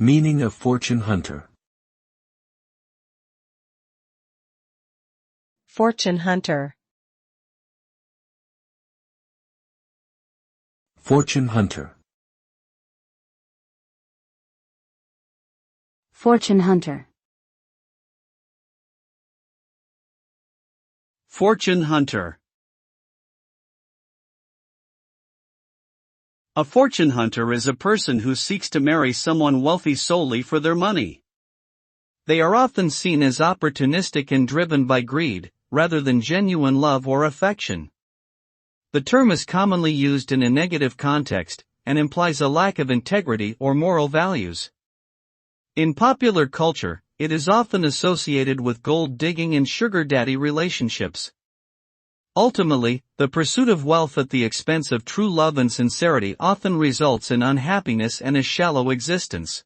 Meaning of fortune hunter. Fortune hunter. Fortune hunter. Fortune hunter. Fortune hunter. A fortune hunter is a person who seeks to marry someone wealthy solely for their money. They are often seen as opportunistic and driven by greed, rather than genuine love or affection. The term is commonly used in a negative context, and implies a lack of integrity or moral values. In popular culture, it is often associated with gold digging and sugar daddy relationships. Ultimately, the pursuit of wealth at the expense of true love and sincerity often results in unhappiness and a shallow existence.